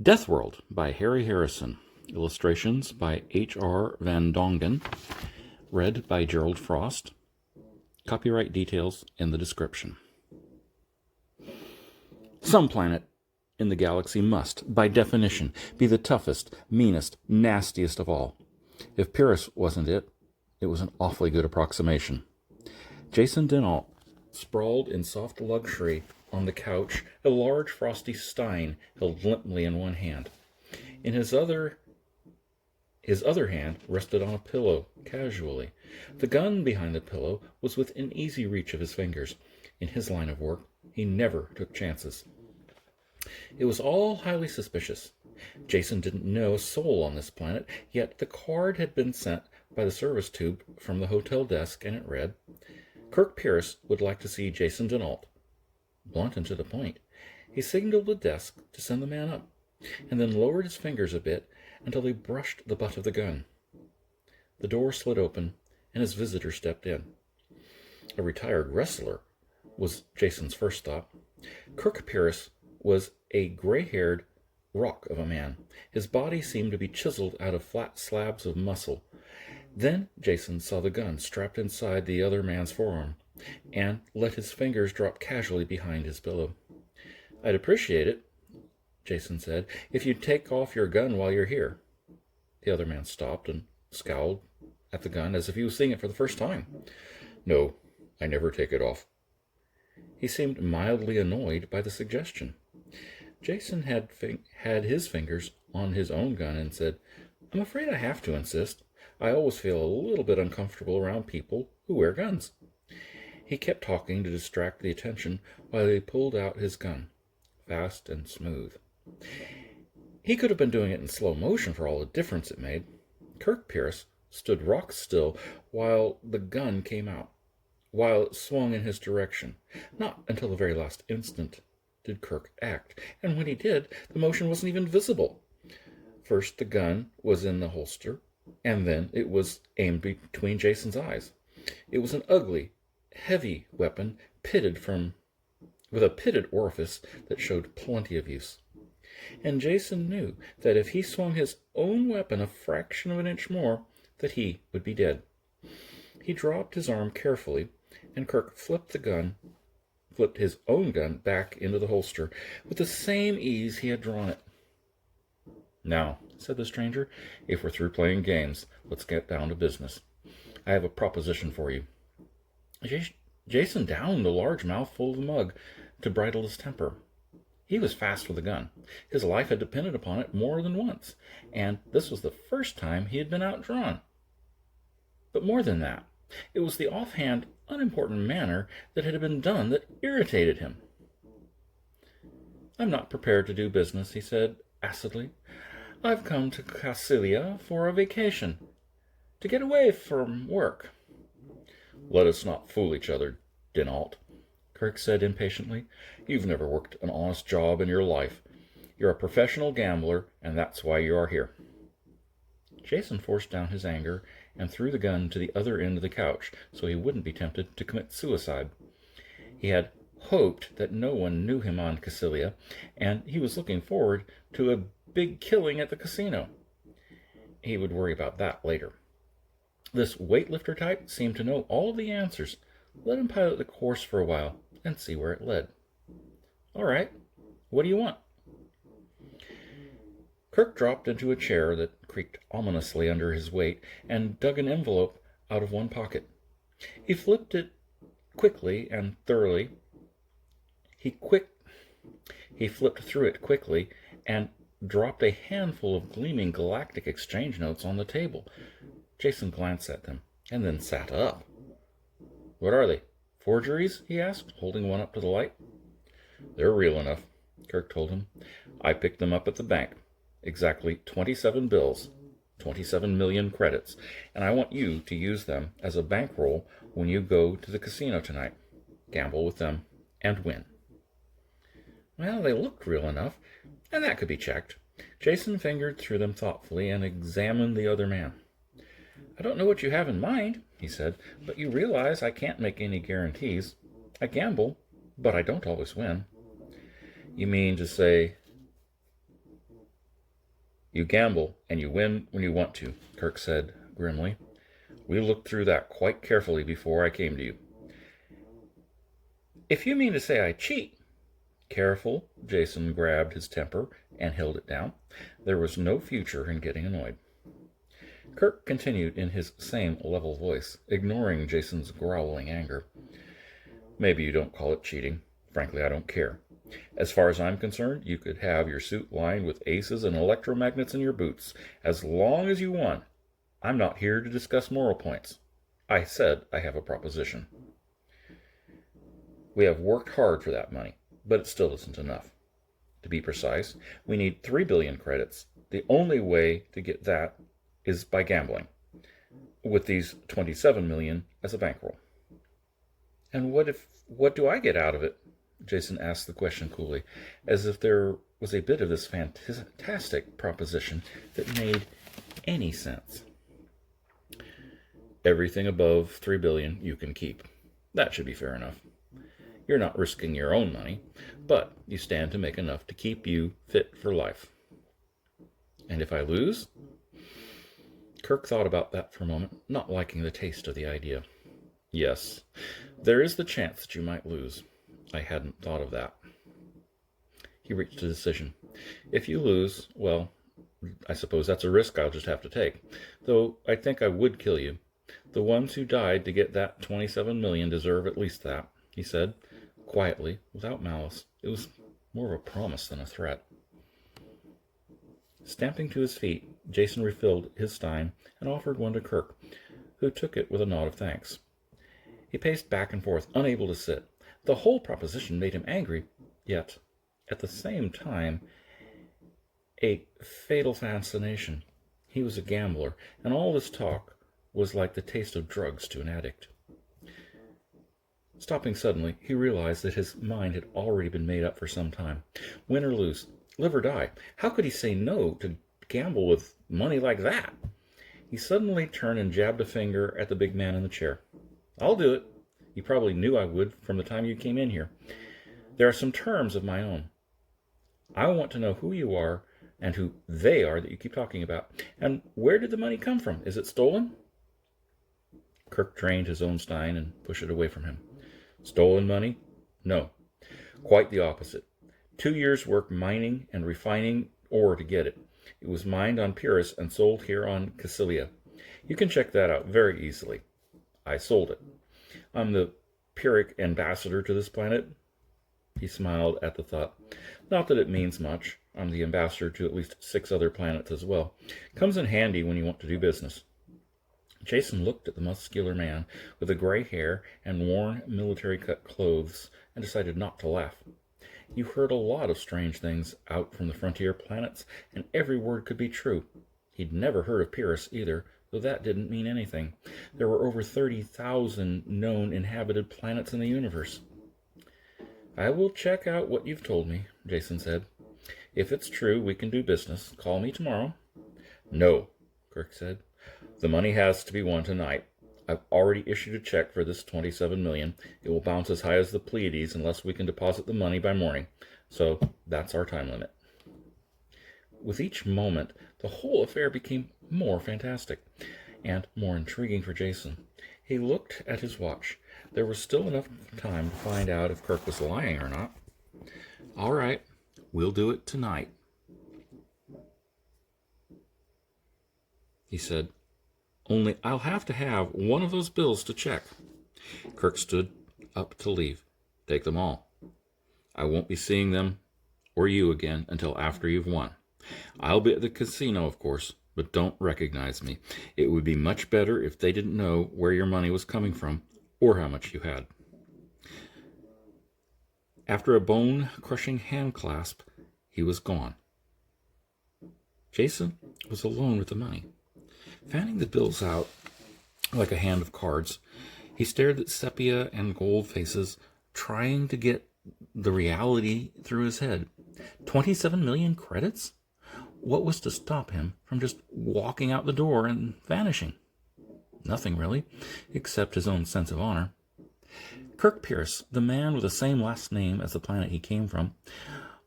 Deathworld by Harry Harrison. Illustrations by H.R. Van Dongen. Read by Gerald Frost. Copyright details in the description. Some planet in the galaxy must, by definition, be the toughest, meanest, nastiest of all. If Pyrrhus wasn't it, it was an awfully good approximation. Jason Denault sprawled in soft luxury on the couch, a large frosty stein held limply in one hand. In his other hand rested on a pillow, casually. The gun behind the pillow was within easy reach of his fingers. In his line of work, he never took chances. It was all highly suspicious. Jason didn't know a soul on this planet, yet the card had been sent by the service tube from the hotel desk, and it read, Kirk Pyrrhus would like to see Jason Denault. Blunt and to the point, he signaled the desk to send the man up, and then lowered his fingers a bit until they brushed the butt of the gun. The door slid open, and his visitor stepped in. A retired wrestler was Jason's first thought. Kirk Pyrrhus was a gray-haired rock of a man. His body seemed to be chiseled out of flat slabs of muscle. Then Jason saw the gun strapped inside the other man's forearm, and let his fingers drop casually behind his pillow. I'd appreciate it, Jason said, if you'd take off your gun while you're here. The other man stopped and scowled at the gun as if he was seeing it for the first time. No, I never take it off. He seemed mildly annoyed by the suggestion. Jason had his fingers on his own gun and said, I'm afraid I have to insist. I always feel a little bit uncomfortable around people who wear guns. He kept talking to distract the attention while he pulled out his gun, fast and smooth. He could have been doing it in slow motion for all the difference it made. Kirk Pyrrhus stood rock still while the gun came out, while it swung in his direction. Not until the very last instant did Kirk act, and when he did, the motion wasn't even visible. First the gun was in the holster, and then it was aimed between Jason's eyes. It was an ugly, heavy weapon with a pitted orifice that showed plenty of use. And Jason knew that if he swung his own weapon a fraction of an inch more, that he would be dead. He dropped his arm carefully, and Kirk flipped his own gun back into the holster with the same ease he had drawn it. Now, said the stranger, if we're through playing games, let's get down to business. I have a proposition for you. Jason downed a large mouthful of the mug to bridle his temper. He was fast with a gun. His life had depended upon it more than once, and this was the first time he had been outdrawn. But more than that, it was the offhand, unimportant manner that had been done that irritated him. I'm not prepared to do business, he said acidly. I've come to Cassilia for a vacation, to get away from work. Let us not fool each other, Denault, Kirk said impatiently. You've never worked an honest job in your life. You're a professional gambler, and that's why you are here. Jason forced down his anger and threw the gun to the other end of the couch so he wouldn't be tempted to commit suicide. He had hoped that no one knew him on Cassilia, and he was looking forward to a big killing at the casino. He would worry about that later. This weightlifter type seemed to know all the answers. Let him pilot the course for a while and see where it led. All right, what do you want? Kirk dropped into a chair that creaked ominously under his weight and dug an envelope out of one pocket. He flipped it quickly and thoroughly. He flipped through it quickly and dropped a handful of gleaming galactic exchange notes on the table. Jason glanced at them and then sat up. What are they? Forgeries? He asked, holding one up to the light. They're real enough, Kirk told him. I picked them up at the bank. Exactly 27 bills, 27 million credits, and I want you to use them as a bankroll when you go to the casino tonight. Gamble with them and win. Well, they looked real enough, and that could be checked. Jason fingered through them thoughtfully and examined the other man. I don't know what you have in mind, he said, but you realize I can't make any guarantees. I gamble, but I don't always win. You mean to say You gamble, and you win when you want to, Kirk said grimly. We looked through that quite carefully before I came to you. If you mean to say I cheat. Careful, Jason grabbed his temper and held it down. There was no future in getting annoyed. Kirk continued in his same level voice, ignoring Jason's growling anger. Maybe you don't call it cheating. Frankly, I don't care. As far as I'm concerned, you could have your suit lined with aces and electromagnets in your boots. As long as you won. I'm not here to discuss moral points. I said I have a proposition. We have worked hard for that money, but it still isn't enough. To be precise, we need 3 billion credits. The only way to get that is by gambling, with these 27 million as a bankroll. And what do I get out of it? Jason asked the question coolly, as if there was a bit of this fantastic proposition that made any sense. Everything above 3 billion you can keep. That should be fair enough. You're not risking your own money, but you stand to make enough to keep you fit for life. And if I lose? Kirk thought about that for a moment, not liking the taste of the idea. Yes, there is the chance that you might lose. I hadn't thought of that. He reached a decision. If you lose, well, I suppose that's a risk I'll just have to take. Though I think I would kill you. The ones who died to get that 27 million deserve at least that, he said, quietly, without malice. It was more of a promise than a threat. Stamping to his feet, Jason refilled his stein and offered one to Kirk, who took it with a nod of thanks. He paced back and forth, unable to sit. The whole proposition made him angry, yet, at the same time, a fatal fascination. He was a gambler, and all this talk was like the taste of drugs to an addict. Stopping suddenly, he realized that his mind had already been made up for some time. Win or lose, live or die. How could he say no to gamble with money like that? He suddenly turned and jabbed a finger at the big man in the chair. I'll do it. You probably knew I would from the time you came in here. There are some terms of my own. I want to know who you are and who they are that you keep talking about. And where did the money come from? Is it stolen? Kirk drained his own stein and pushed it away from him. Stolen money? No. Quite the opposite. 2 years' work mining and refining ore to get it. It was mined on Pyrrhus and sold here on Cassilia. You can check that out very easily. I sold it. I'm the Pyrrhic ambassador to this planet. He smiled at the thought. Not that it means much. I'm the ambassador to at least 6 other planets as well. Comes in handy when you want to do business. Jason looked at the muscular man with the gray hair and worn military-cut clothes and decided not to laugh. You heard a lot of strange things out from the frontier planets, and every word could be true. He'd never heard of Pyrrhus either, though that didn't mean anything. There were over 30,000 known inhabited planets in the universe. I will check out what you've told me, Jason said. If it's true, we can do business. Call me tomorrow. No, Kirk said. The money has to be won tonight. I've already issued a check for this 27 million. It will bounce as high as the Pleiades unless we can deposit the money by morning. So that's our time limit. With each moment, the whole affair became more fantastic and more intriguing for Jason. He looked at his watch. There was still enough time to find out if Kirk was lying or not. All right, we'll do it tonight, he said. Only I'll have to have one of those bills to check. Kirk stood up to leave. Take them all. I won't be seeing them or you again until after you've won. I'll be at the casino, of course, but don't recognize me. It would be much better if they didn't know where your money was coming from or how much you had. After a bone-crushing hand-clasp, he was gone. Jason was alone with the money. Fanning the bills out like a hand of cards, he stared at sepia and gold faces, trying to get the reality through his head. 27 million credits? What was to stop him from just walking out the door and vanishing? Nothing, really, except his own sense of honor. Kirk Pierce, the man with the same last name as the planet he came from,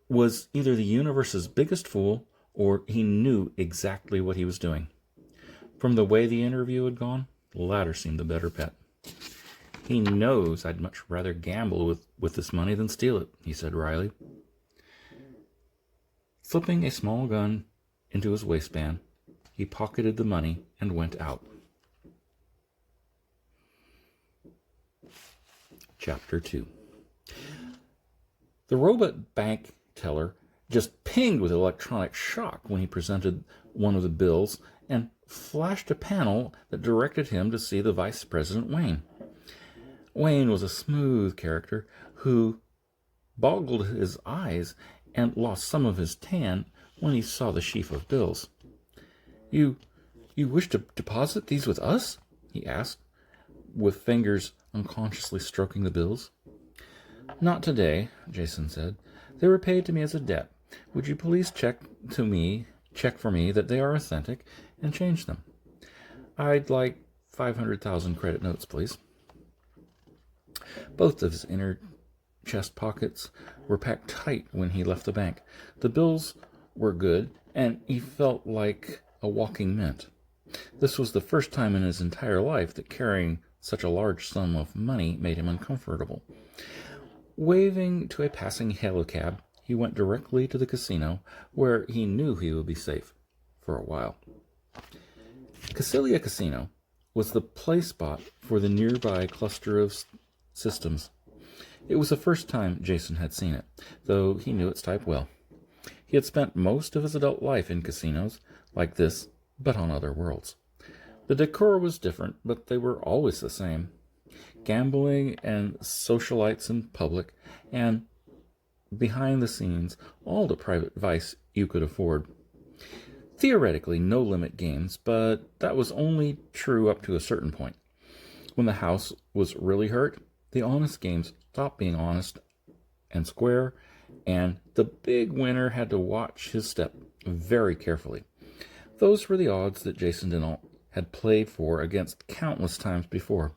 was either the universe's biggest fool or he knew exactly what he was doing. From the way the interview had gone, the latter seemed the better bet. "He knows I'd much rather gamble with this money than steal it," he said wryly. Slipping a small gun into his waistband, he pocketed the money and went out. Chapter 2. The robot bank teller just pinged with electronic shock when he presented one of the bills and flashed a panel that directed him to see the Vice President Wayne. Wayne was a smooth character who boggled his eyes and lost some of his tan when he saw the sheaf of bills. You wish to deposit these with us?" he asked, with fingers unconsciously stroking the bills. "Not today," Jason said. "They were paid to me as a debt. Would you please check for me that they are authentic and change them? I'd like 500,000 credit notes, please." Both of his inner chest pockets were packed tight when he left the bank. The bills were good, and he felt like a walking mint. This was the first time in his entire life that carrying such a large sum of money made him uncomfortable. Waving to a passing helicab, he went directly to the casino, where he knew he would be safe for a while. Cassilia Casino was the play spot for the nearby cluster of systems. It was the first time Jason had seen it, though he knew its type well. He had spent most of his adult life in casinos like this, but on other worlds. The decor was different, but they were always the same. Gambling and socialites in public, and behind the scenes, all the private vice you could afford. Theoretically, no-limit games, but that was only true up to a certain point. When the house was really hurt, the honest games stopped being honest and square, and the big winner had to watch his step very carefully. Those were the odds that Jason Denault had played for against countless times before.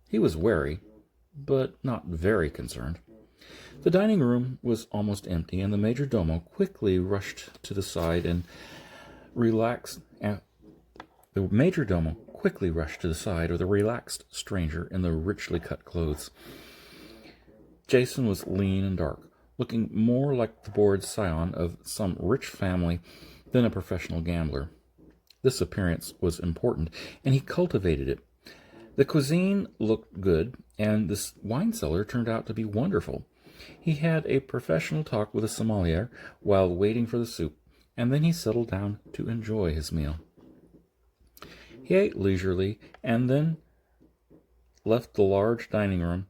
He was wary, but not very concerned. The dining room was almost empty, and the major domo quickly rushed to the side and relaxed. The major domo quickly rushed to the side of the relaxed stranger in the richly cut clothes. Jason was lean and dark, looking more like the bored scion of some rich family than a professional gambler. This appearance was important, and he cultivated it. The cuisine looked good, and the wine cellar turned out to be wonderful. He had a professional talk with a sommelier while waiting for the soup, and then he settled down to enjoy his meal. He ate leisurely, and then left the large dining room.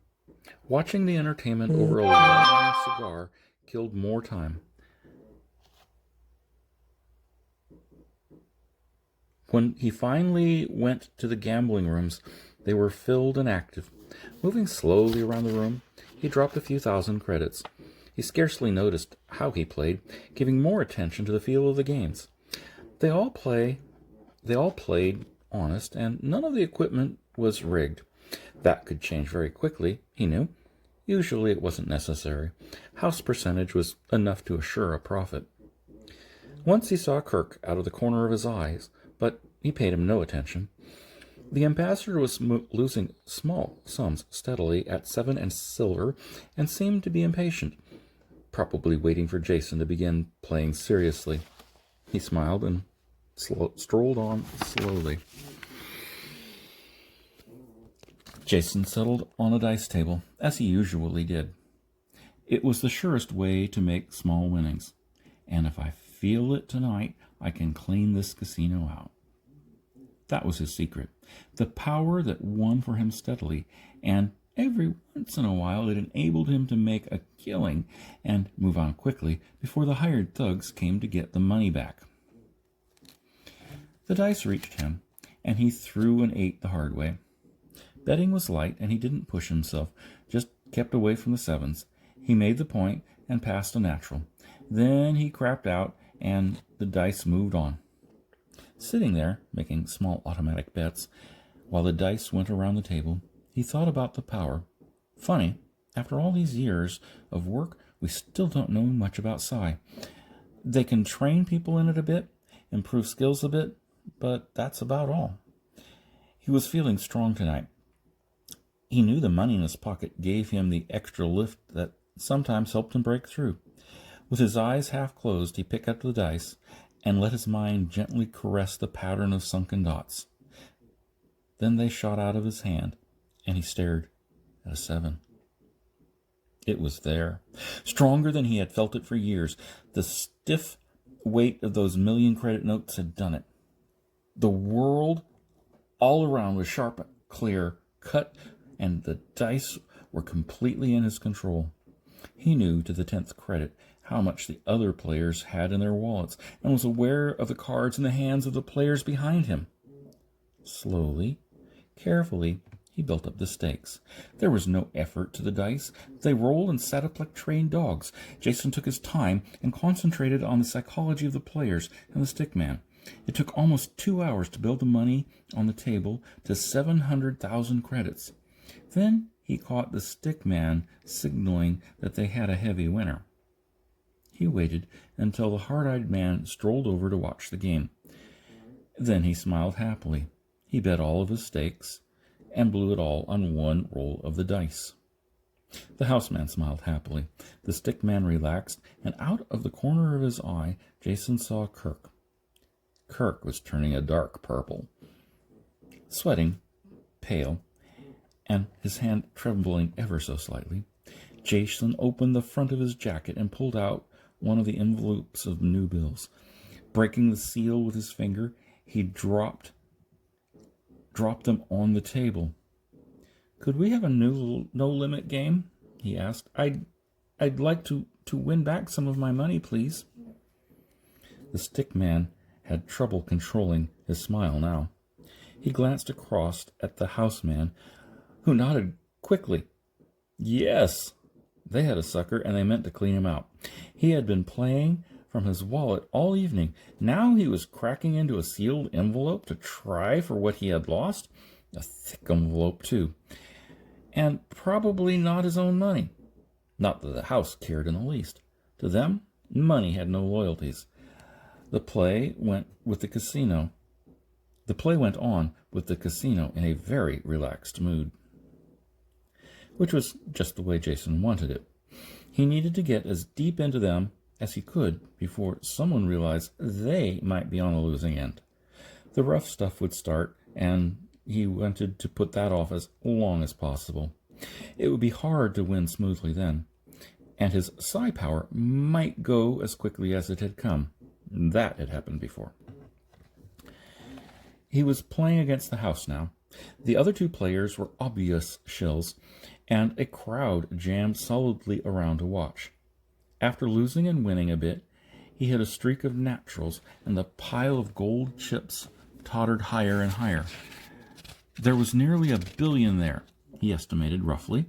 Watching the entertainment over a long cigar killed more time. When he finally went to the gambling rooms, they were filled and active. Moving slowly around the room, he dropped a few thousand credits. He scarcely noticed how he played, giving more attention to the feel of the games. They all played honest, and none of the equipment was rigged. That could change very quickly, he knew. Usually it wasn't necessary. House percentage was enough to assure a profit. Once he saw Kirk out of the corner of his eyes, but he paid him no attention. The ambassador was losing small sums steadily at 7 and silver and seemed to be impatient, probably waiting for Jason to begin playing seriously. He smiled and strolled on slowly. Jason settled on a dice table, as he usually did. It was the surest way to make small winnings, and if I feel it tonight, I can clean this casino out. That was his secret, the power that won for him steadily, and every once in a while it enabled him to make a killing and move on quickly before the hired thugs came to get the money back. The dice reached him, and he threw and ate the hard way. Betting was light, and he didn't push himself, just kept away from the sevens. He made the point and passed a natural. Then he crapped out, and the dice moved on. Sitting there, making small automatic bets, while the dice went around the table, he thought about the power. Funny, after all these years of work, we still don't know much about Psi. They can train people in it a bit, improve skills a bit, but that's about all. He was feeling strong tonight. He knew the money in his pocket gave him the extra lift that sometimes helped him break through. With his eyes half closed, he picked up the dice and let his mind gently caress the pattern of sunken dots. Then they shot out of his hand, and he stared at a 7. It was there, stronger than he had felt it for years. The stiff weight of those million credit notes had done it. The world all around was sharp, clear, cut, and the dice were completely in his control. He knew to the 10th credit how much the other players had in their wallets, and was aware of the cards in the hands of the players behind him. Slowly, carefully, he built up the stakes. There was no effort to the dice. They rolled and sat up like trained dogs. Jason took his time and concentrated on the psychology of the players and the stickman. It took almost 2 hours to build the money on the table to 700,000 credits. Then he caught the stickman signaling that they had a heavy winner. He waited until the hard-eyed man strolled over to watch the game. Then he smiled happily. He bet all of his stakes and blew it all on one roll of the dice. The houseman smiled happily. The stickman relaxed, and out of the corner of his eye, Jason saw Kirk. Kirk was turning a dark purple, sweating, pale, and his hand trembling ever so slightly. Jason opened the front of his jacket and pulled out one of the envelopes of new bills. Breaking the seal with his finger, he dropped them on the table. "Could we have a new no-limit game?" he asked. I'd like to win back some of my money, please." The stickman had trouble controlling his smile now. He glanced across at the houseman, who nodded quickly. Yes, they had a sucker, and they meant to clean him out. He had been playing from his wallet all evening. Now he was cracking into a sealed envelope to try for what he had lost. A thick envelope, too. And probably not his own money. Not that the house cared in the least. To them, money had no loyalties. The play went on with the casino in a very relaxed mood, which was just the way Jason wanted it. He needed to get as deep into them as he could before someone realized they might be on a losing end. The rough stuff would start, and he wanted to put that off as long as possible. It would be hard to win smoothly then, and his psi power might go as quickly as it had come. That had happened before. He was playing against the house now. The other two players were obvious shills, and a crowd jammed solidly around to watch. After losing and winning a bit, he hit a streak of naturals, and the pile of gold chips tottered higher and higher. There was nearly $1 billion there, he estimated roughly.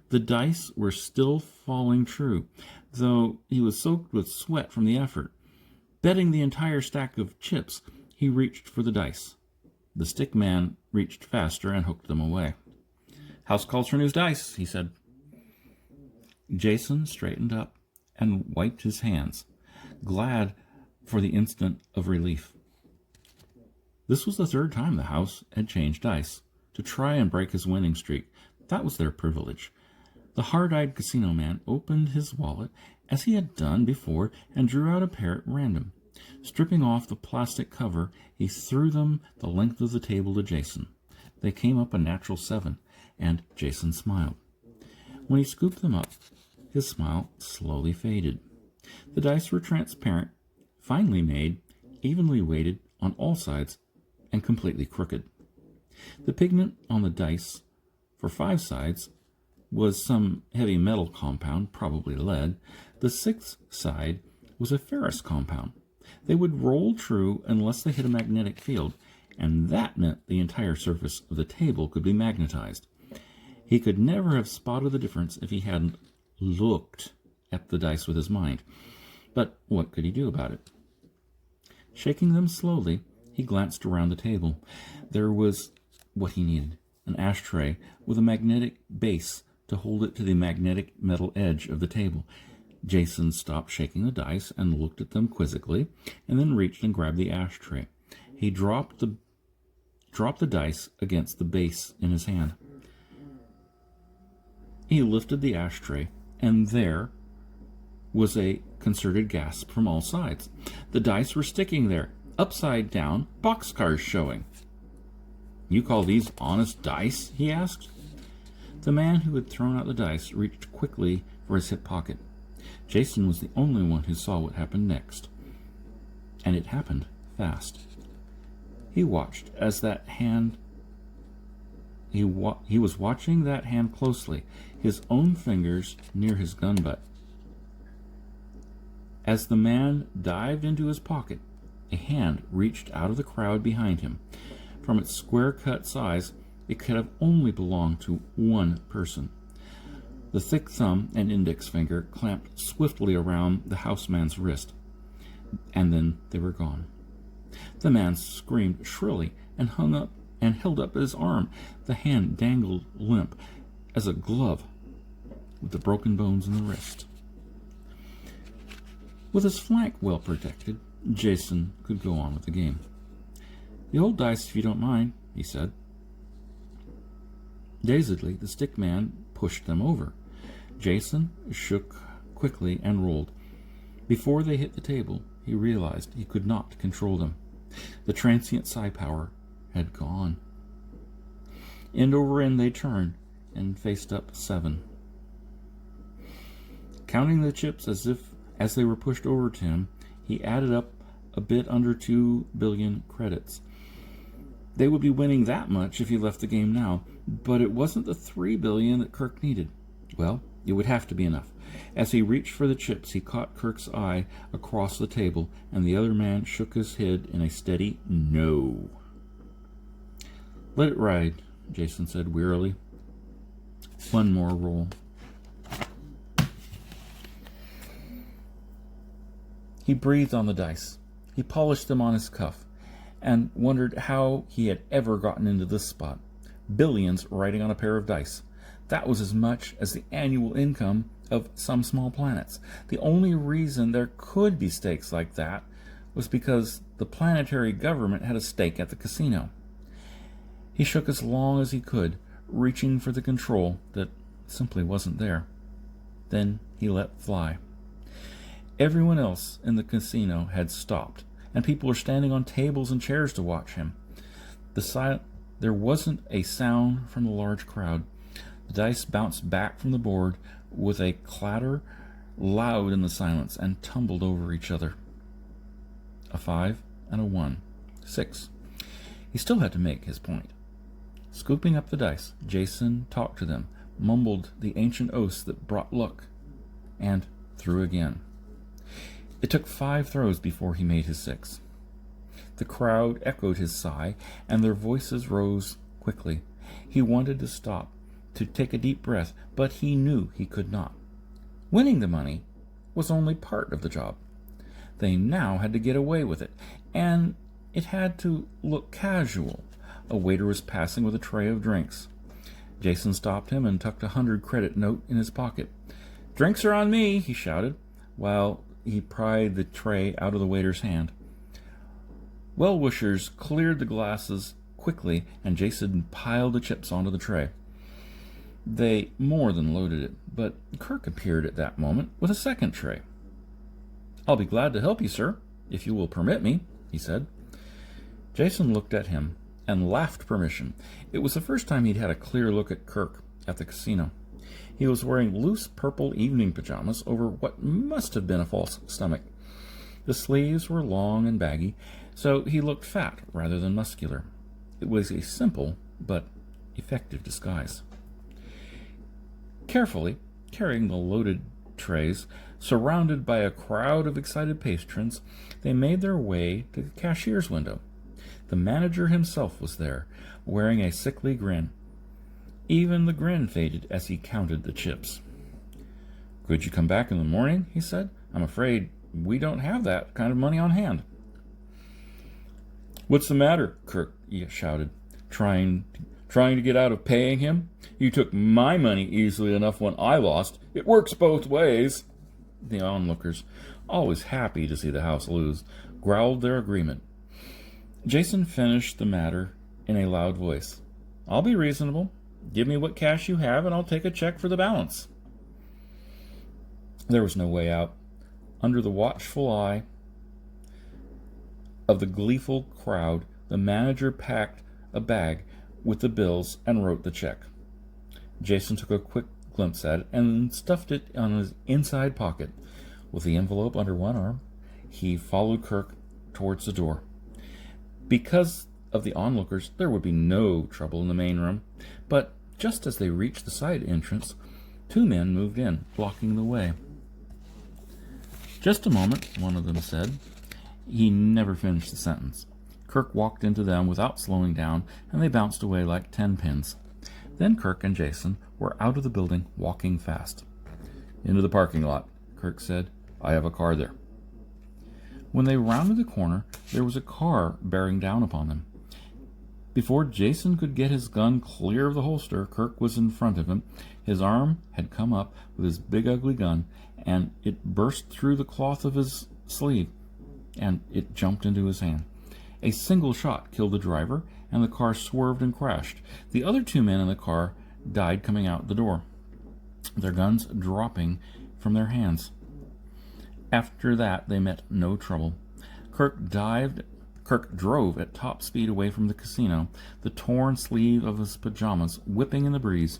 The dice were still falling true, though he was soaked with sweat from the effort. Betting the entire stack of chips, he reached for the dice. The stick man reached faster and hooked them away. "House calls for new dice," he said. Jason straightened up and wiped his hands, glad for the instant of relief. This was the third time the house had changed dice to try and break his winning streak. That was their privilege. The hard-eyed casino man opened his wallet as he had done before and drew out a pair at random. Stripping off the plastic cover, he threw them the length of the table to Jason. They came up a natural 7, and Jason smiled. When he scooped them up, his smile slowly faded. The dice were transparent, finely made, evenly weighted on all sides, and completely crooked. The pigment on the dice for 5 sides was some heavy metal compound, probably lead. The 6th side was a ferrous compound. They would roll true unless they hit a magnetic field, and that meant the entire surface of the table could be magnetized. He could never have spotted the difference if he hadn't looked at the dice with his mind. But what could he do about it? Shaking them slowly, he glanced around the table. There was what he needed, an ashtray with a magnetic base to hold it to the magnetic metal edge of the table. Jason stopped shaking the dice and looked at them quizzically, and then reached and grabbed the ashtray. He dropped the dice against the base in his hand. He lifted the ashtray, and there was a concerted gasp from all sides. The dice were sticking there, upside down, boxcars showing. "You call these honest dice?" he asked. The man who had thrown out the dice reached quickly for his hip pocket. Jason was the only one who saw what happened next. And it happened fast. He watched as that hand... He was watching that hand closely, his own fingers near his gun butt. As the man dived into his pocket, a hand reached out of the crowd behind him. From its square-cut size, it could have only belonged to one person. The thick thumb and index finger clamped swiftly around the houseman's wrist, and then they were gone. The man screamed shrilly and held up his arm. The hand dangled limp as a glove with the broken bones in the wrist. With his flank well protected, Jason could go on with the game. "The old dice, if you don't mind," he said. Dazedly, the stick man pushed them over. Jason shook quickly and rolled. Before they hit the table, he realized he could not control them. The transient psi power had gone. End over end they turned and faced up 7. Counting the chips as they were pushed over to him, he added up a bit under 2 billion credits. They would be winning that much if he left the game now, but it wasn't the 3 billion that Kirk needed. Well, it would have to be enough. As he reached for the chips, he caught Kirk's eye across the table, and the other man shook his head in a steady no. "Let it ride," Jason said wearily. "One more roll." He breathed on the dice. He polished them on his cuff and wondered how he had ever gotten into this spot. Billions riding on a pair of dice. That was as much as the annual income of some small planets. The only reason there could be stakes like that was because the planetary government had a stake at the casino. He shook as long as he could, reaching for the control that simply wasn't there. Then he let fly. Everyone else in the casino had stopped, and people were standing on tables and chairs to watch him. There wasn't a sound from the large crowd. The dice bounced back from the board with a clatter loud in the silence and tumbled over each other. A 5 and a 1. 6. He still had to make his point. Scooping up the dice, Jason talked to them, mumbled the ancient oaths that brought luck, and threw again. It took 5 throws before he made his 6. The crowd echoed his sigh, and their voices rose quickly. He wanted to stop, to take a deep breath, but he knew he could not. Winning the money was only part of the job. They now had to get away with it, and it had to look casual. A waiter was passing with a tray of drinks. Jason stopped him and tucked a 100-credit note in his pocket. "Drinks are on me," he shouted, while he pried the tray out of the waiter's hand. Well-wishers cleared the glasses quickly, and Jason piled the chips onto the tray. They more than loaded it, but Kirk appeared at that moment with a second tray. "I'll be glad to help you, sir, if you will permit me," he said. Jason looked at him and laughed permission. It was the first time he'd had a clear look at Kirk at the casino. He was wearing loose purple evening pajamas over what must have been a false stomach. The sleeves were long and baggy, so he looked fat rather than muscular. It was a simple but effective disguise. Carefully, carrying the loaded trays, surrounded by a crowd of excited patrons, they made their way to the cashier's window. The manager himself was there, wearing a sickly grin. Even the grin faded as he counted the chips. "Could you come back in the morning?" he said. "I'm afraid we don't have that kind of money on hand." "What's the matter?" Kirk shouted, trying to get out of paying him. "You took my money easily enough when I lost. It works both ways." The onlookers, always happy to see the house lose, growled their agreement. Jason finished the matter in a loud voice. I'll be reasonable. Give me what cash you have, and I'll take a check for the balance. There was no way out. Under the watchful eye of the gleeful crowd, the manager packed a bag with the bills and wrote the check. Jason took a quick glimpse at it and stuffed it on his inside pocket. With the envelope under one arm, he followed Kirk towards the door. Because of the onlookers, there would be no trouble in the main room, but just as they reached the side entrance, two men moved in, blocking the way. Just a moment, one of them said. He never finished the sentence. Kirk walked into them without slowing down, and they bounced away like 10 pins. Then Kirk and Jason were out of the building, walking fast. Into the parking lot, Kirk said. I have a car there. When they rounded the corner, there was a car bearing down upon them. Before Jason could get his gun clear of the holster, Kirk was in front of him. His arm had come up with his big ugly gun, and it burst through the cloth of his sleeve, and it jumped into his hand. A single shot killed the driver, and the car swerved and crashed. The other two men in the car died coming out the door, their guns dropping from their hands. After that, they met no trouble. Kirk drove at top speed away from the casino, the torn sleeve of his pajamas whipping in the breeze,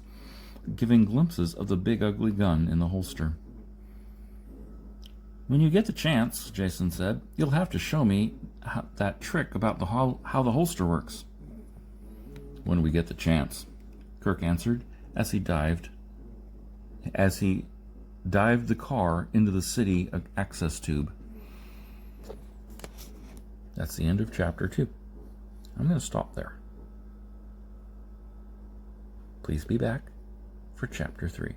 giving glimpses of the big ugly gun in the holster. When you get the chance, Jason said, you'll have to show me that trick about how the holster works. When we get the chance, Kirk answered as he dived the car into the city access tube. That's the end of chapter 2. I'm going to stop there. Please be back for chapter 3.